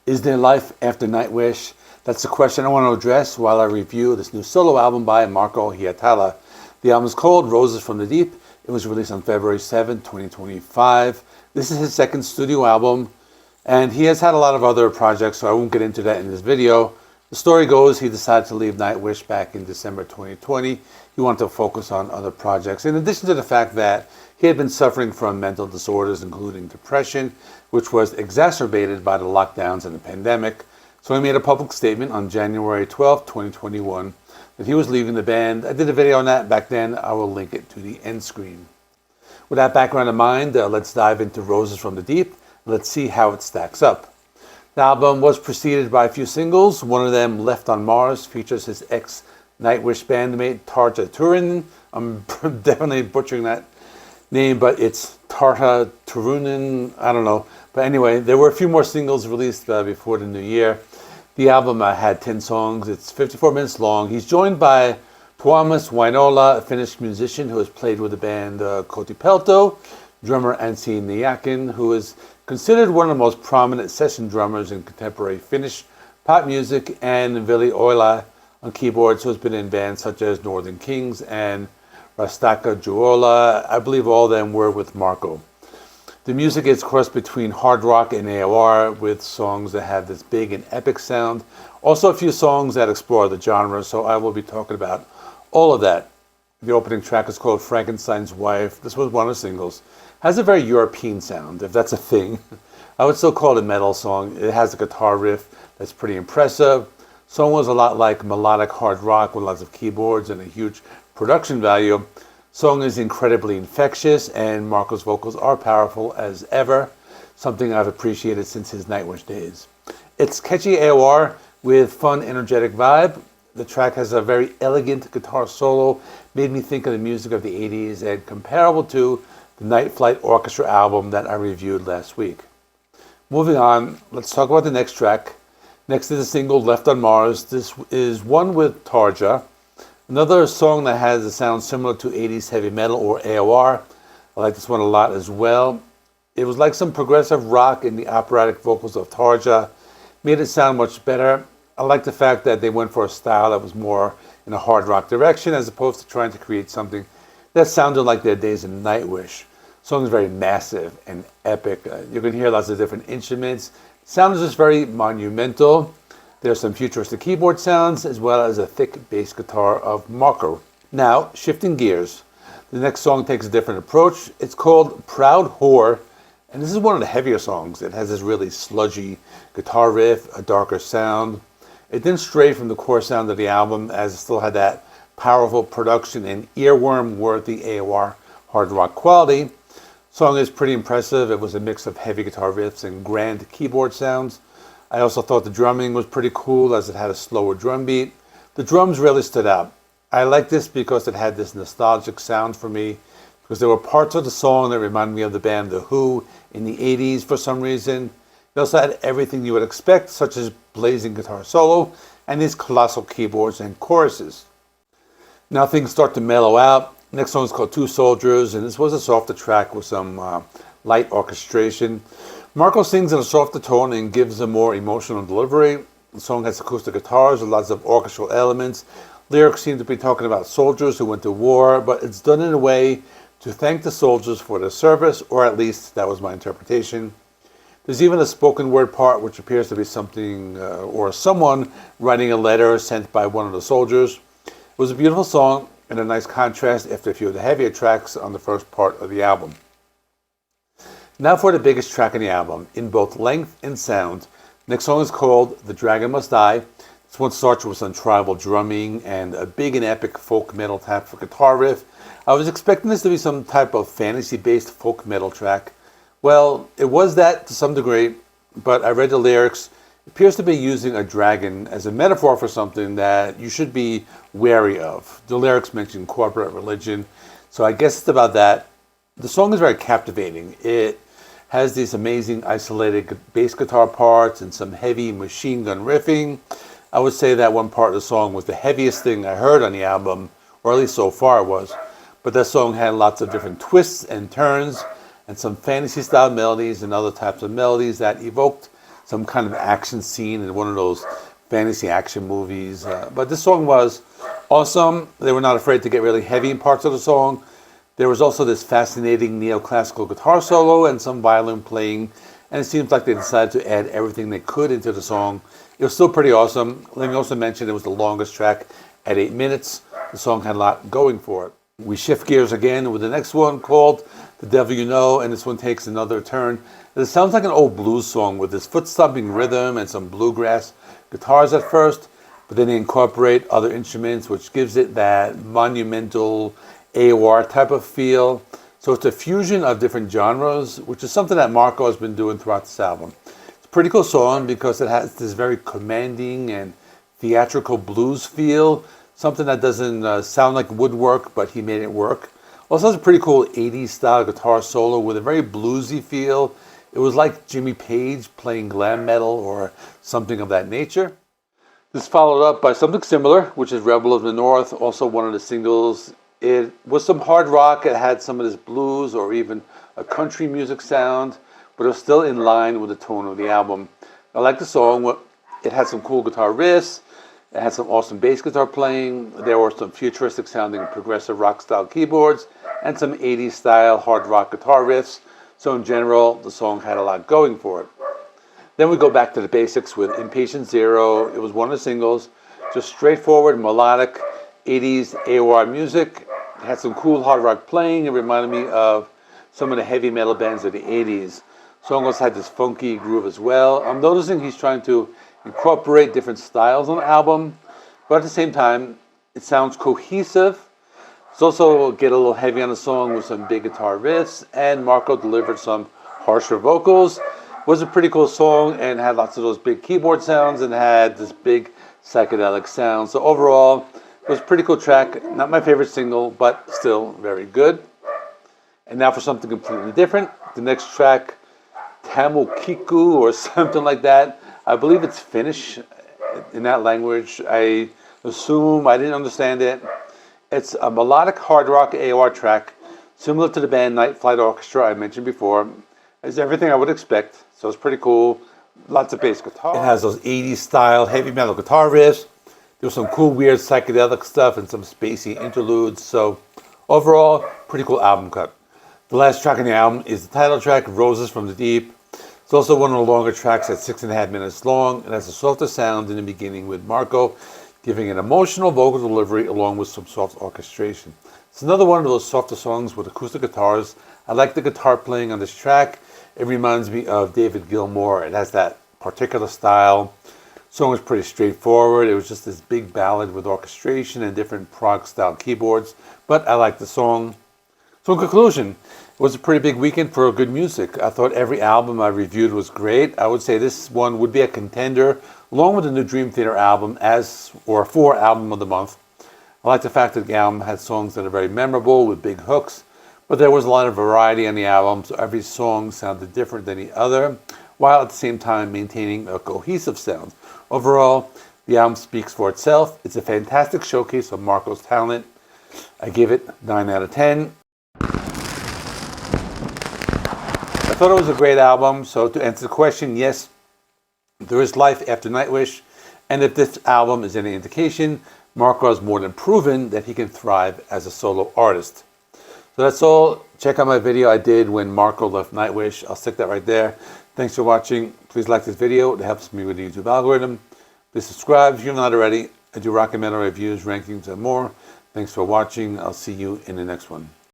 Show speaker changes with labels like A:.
A: Is there life after Nightwish? That's the question I want to address while I review this new solo album by Marko Hietala. The album is called Roses from the Deep. It was released on February 7, 2025. This is his second studio album, and he has had a lot of other projects, so I won't get into that in this video. The story goes he decided to leave Nightwish back in December 2020. He wanted to focus on other projects, in addition to the fact that he had been suffering from mental disorders, including depression, which was exacerbated by the lockdowns and the pandemic. So he made a public statement on January 12, 2021, that he was leaving the band. I did a video on that back then. I will link it to the end screen. With that background in mind, let's dive into Roses from the Deep. Let's see how it stacks up. The album was preceded by a few singles. One of them, Left on Mars, features his ex-Nightwish bandmate Tarja Turunen. I'm definitely butchering that name, but it's Tarja Turunen, I don't know. But anyway, there were a few more singles released before the new year. The album had 10 songs. It's 54 minutes long. He's joined by Tuomas Wäinölä, a Finnish musician who has played with the band Kotipelto, drummer Anssi Nykänen, who is considered one of the most prominent session drummers in contemporary Finnish pop music, and Vili Ollila on keyboards, who has been in bands such as Northern Kings and Rastaka Juola. I believe all of them were with Marko. The music is crossed between hard rock and AOR, with songs that have this big and epic sound. Also a few songs that explore the genre, so I will be talking about all of that. The opening track is called Frankenstein's Wife. This was one of the singles. Has a very European sound, if that's a thing. I would still call it a metal song. It has a guitar riff that's pretty impressive. Song was a lot like melodic hard rock with lots of keyboards and a huge production value. Song is incredibly infectious, and Marko's vocals are powerful as ever, something I've appreciated since his Nightwish days. It's catchy AOR with fun, energetic vibe. The track has a very elegant guitar solo, made me think of the music of the 80s, and comparable to the Night Flight Orchestra album that I reviewed last week. Moving on, let's talk about the next track. Next is the single Left on Mars. This is one with Tarja. Another song that has a sound similar to 80s heavy metal or AOR. I like this one a lot as well. It was like some progressive rock in the operatic vocals of Tarja. Made it sound much better. I like the fact that they went for a style that was more in a hard rock direction, as opposed to trying to create something that sounded like their days in Nightwish. The song is very massive and epic. You can hear lots of different instruments. The sound is just very monumental. There's some futuristic keyboard sounds, as well as a thick bass guitar of Marko. Now, shifting gears. The next song takes a different approach. It's called Proud Whore, and this is one of the heavier songs. It has this really sludgy guitar riff, a darker sound. It didn't stray from the core sound of the album, as it still had that powerful production and earworm-worthy AOR hard rock quality. The song is pretty impressive. It was a mix of heavy guitar riffs and grand keyboard sounds. I also thought the drumming was pretty cool, as it had a slower drum beat. The drums really stood out. I like this because it had this nostalgic sound for me, because there were parts of the song that reminded me of the band The Who in the 80s for some reason. It also had everything you would expect, such as blazing guitar solo and these colossal keyboards and choruses. Now things start to mellow out. Next song is called Two Soldiers, and this was a softer track with some light orchestration. Marko sings in a softer tone and gives a more emotional delivery. The song has acoustic guitars with lots of orchestral elements. Lyrics seem to be talking about soldiers who went to war, but it's done in a way to thank the soldiers for their service, or at least that was my interpretation. There's even a spoken word part, which appears to be something or someone writing a letter sent by one of the soldiers. It was a beautiful song and a nice contrast after a few of the heavier tracks on the first part of the album. Now for the biggest track in the album, in both length and sound. Next song is called The Dragon Must Die. This one starts with some tribal drumming and a big and epic folk metal tap for guitar riff. I was expecting this to be some type of fantasy-based folk metal track. Well, it was that to some degree, but I read the lyrics. It appears to be using a dragon as a metaphor for something that you should be wary of. The lyrics mention corporate religion, so I guess it's about that. The song is very captivating. It has these amazing isolated bass guitar parts and some heavy machine gun riffing. I would say that one part of the song was the heaviest thing I heard on the album, or at least so far it was. But that song had lots of different twists and turns, and some fantasy-style melodies and other types of melodies that evoked some kind of action scene in one of those fantasy action movies. But this song was awesome. They were not afraid to get really heavy in parts of the song. There was also this fascinating neoclassical guitar solo and some violin playing, and it seems like they decided to add everything they could into the song. It was still pretty awesome. Let me also mention it was the longest track at 8 minutes. The song had a lot going for it. We shift gears again with the next one called The Devil You Know, and this one takes another turn. It sounds like an old blues song with this foot-stomping rhythm and some bluegrass guitars at first, but then they incorporate other instruments, which gives it that monumental AOR type of feel. So it's a fusion of different genres, which is something that Marko has been doing throughout this album. It's a pretty cool song because it has this very commanding and theatrical blues feel, something that doesn't sound like woodwork, but he made it work. Also has a pretty cool 80s style guitar solo with a very bluesy feel. It was like Jimmy Page playing glam metal or something of that nature. This followed up by something similar, which is Rebel of the North, also one of the singles. It was some hard rock. It had some of this blues or even a country music sound, but it was still in line with the tone of the album. I like the song. It had some cool guitar riffs. It had some awesome bass guitar playing. There were some futuristic sounding progressive rock style keyboards and some 80s style hard rock guitar riffs. So in general, the song had a lot going for it. Then we go back to the basics with Impatient Zero. It was one of the singles, just straightforward, melodic, 80s AOR music. It had some cool hard rock playing. It reminded me of some of the heavy metal bands of the 80s. The song also had this funky groove as well. I'm noticing he's trying to incorporate different styles on the album, but at the same time, it sounds cohesive. It's also get a little heavy on the song with some big guitar riffs, and Marko delivered some harsher vocals. It was a pretty cool song and had lots of those big keyboard sounds and had this big psychedelic sound. So overall, it was a pretty cool track. Not my favorite single, but still very good. And now for something completely different. The next track, Tamukiku or something like that. I believe it's Finnish in that language. I assume, I didn't understand it. It's a melodic hard rock AOR track, similar to the band Night Flight Orchestra I mentioned before. It's everything I would expect, so it's pretty cool. Lots of bass guitar. It has those 80s style heavy metal guitar riffs. There's some cool, weird psychedelic stuff and some spacey interludes. So overall, pretty cool album cut. The last track on the album is the title track, Roses from the Deep. It's also one of the longer tracks at 6.5 minutes long. It has a softer sound in the beginning with Marko giving an emotional vocal delivery along with some soft orchestration. It's another one of those softer songs with acoustic guitars. I like the guitar playing on this track. It reminds me of David Gilmour. It has that particular style. The song was pretty straightforward. It was just this big ballad with orchestration and different prog style keyboards, but I like the song. So in conclusion, it was a pretty big weekend for good music. I thought every album I reviewed was great. I would say this one would be a contender, along with the new Dream Theater album, for album of the month. I like the fact that the album had songs that are very memorable with big hooks, but there was a lot of variety on the album, so every song sounded different than the other, while at the same time maintaining a cohesive sound. Overall, the album speaks for itself. It's a fantastic showcase of Marko's talent. I give it 9 out of 10. I thought it was a great album, so to answer the question, yes, there is life after Nightwish, and if this album is any indication, Marko has more than proven that he can thrive as a solo artist. So that's all. Check out my video I did when Marko left Nightwish. I'll stick that right there. Thanks for watching. Please like this video. It helps me with the YouTube algorithm. Please subscribe if you're not already. I do rock and metal reviews, rankings, and more. Thanks for watching. I'll see you in the next one.